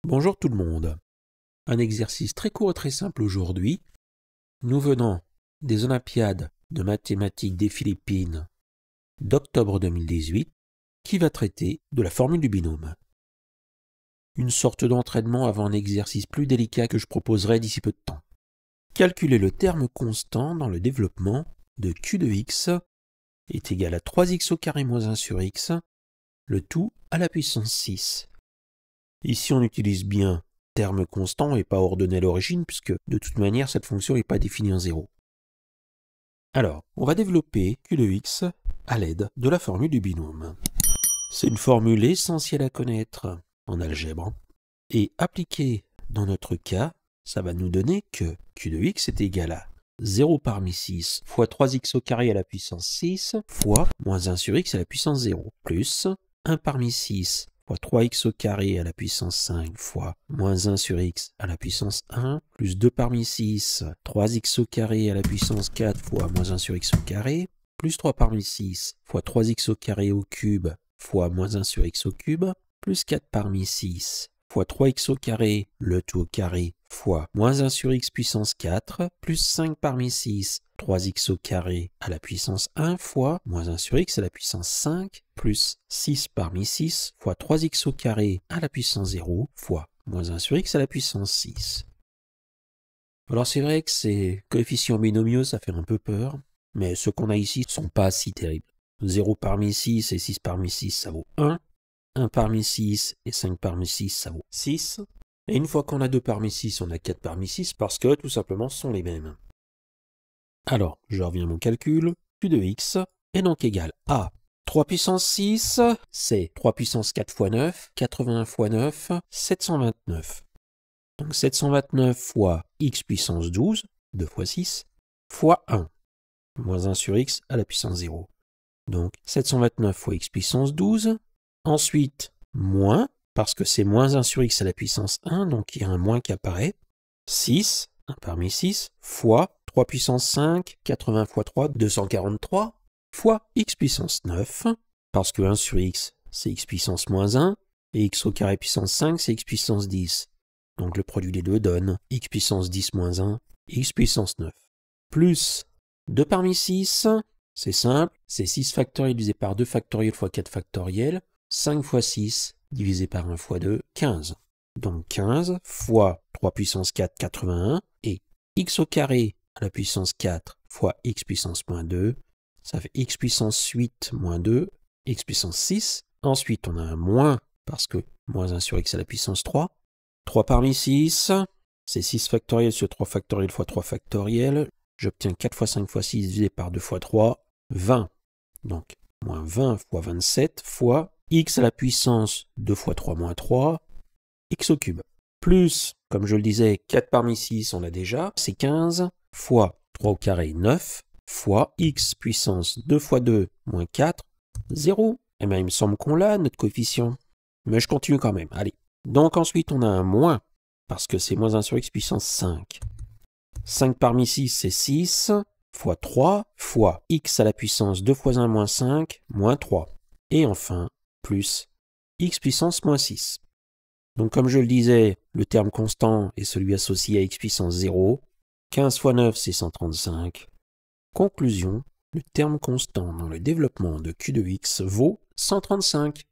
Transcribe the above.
Bonjour tout le monde. Un exercice très court et très simple aujourd'hui. Nous venons des Olympiades de mathématiques des Philippines d'octobre 2018 qui va traiter de la formule du binôme. Une sorte d'entraînement avant un exercice plus délicat que je proposerai d'ici peu de temps. Calculer le terme constant dans le développement de q de x est égal à 3x au carré moins 1 sur x, le tout à la puissance 6. Ici, on utilise bien terme constant et pas ordonné à l'origine, puisque de toute manière, cette fonction n'est pas définie en 0. Alors, on va développer q de x à l'aide de la formule du binôme. C'est une formule essentielle à connaître en algèbre. Et appliquée dans notre cas, ça va nous donner que q de x est égal à 0 parmi 6 fois 3x au carré à la puissance 6 fois moins 1 sur x à la puissance 0 plus 1 parmi 6 fois 3x au carré à la puissance 5 fois moins 1 sur x à la puissance 1 plus 2 parmi 6, 3x au carré à la puissance 4 fois moins 1 sur x au carré plus 3 parmi 6 fois 3x au carré au cube fois moins 1 sur x au cube plus 4 parmi 6 fois 3x au carré, le tout au carré, fois moins 1 sur x puissance 4, plus 5 parmi 6, 3x au carré à la puissance 1 fois moins 1 sur x à la puissance 5, plus 6 parmi 6 fois 3x au carré à la puissance 0 fois moins 1 sur x à la puissance 6. Alors c'est vrai que ces coefficients binomiaux, ça fait un peu peur, mais ceux qu'on a ici ne sont pas si terribles. 0 parmi 6 et 6 parmi 6, ça vaut 1. 1 parmi 6 et 5 parmi 6, ça vaut 6. Et une fois qu'on a 2 parmi 6, on a 4 parmi 6 parce que tout simplement ce sont les mêmes. Alors, je reviens à mon calcul. Q de x est donc égal à 3 puissance 6, c'est 3 puissance 4 fois 9, 81 fois 9, 729. Donc 729 fois x puissance 12, 2 fois 6, fois 1, moins 1 sur x à la puissance 0. Donc 729 fois x puissance 12, ensuite, moins, parce que c'est moins 1 sur x à la puissance 1, donc il y a un moins qui apparaît. 6, 1 parmi 6, fois 3 puissance 5, 80 fois 3, 243, fois x puissance 9, parce que 1 sur x, c'est x puissance moins 1, et x au carré puissance 5, c'est x puissance 10. Donc le produit des deux donne x puissance 10 moins 1, x puissance 9. Plus 2 parmi 6, c'est simple, c'est 6 factoriel divisé par 2 factoriel fois 4 factoriel, 5 fois 6 divisé par 1 fois 2, 15. Donc 15 fois 3 puissance 4, 81, et x au carré à la puissance 4 fois x puissance moins 2, ça fait x puissance 8 moins 2, x puissance 6. Ensuite, on a un moins, parce que moins 1 sur x à la puissance 3. 3 parmi 6, c'est 6 factoriel sur 3 factoriel fois 3 factoriel. J'obtiens 4 fois 5 fois 6 divisé par 2 fois 3, 20. Donc, moins 20 fois 27 fois x à la puissance 2 fois 3 moins 3, x au cube. Plus, comme je le disais, 4 parmi 6, on a déjà, c'est 15, fois 3 au carré, 9, fois x puissance 2 fois 2 moins 4, 0. Eh bien, il me semble qu'on l'a, notre coefficient. Mais je continue quand même, allez. Donc ensuite, on a un moins, parce que c'est moins 1 sur x puissance 5. 5 parmi 6, c'est 6, fois 3, fois x à la puissance 2 fois 1 moins 5, moins 3. Et enfin, plus x puissance moins 6. Donc comme je le disais, le terme constant est celui associé à x puissance 0. 15 fois 9, c'est 135. Conclusion, le terme constant dans le développement de q de x vaut 135.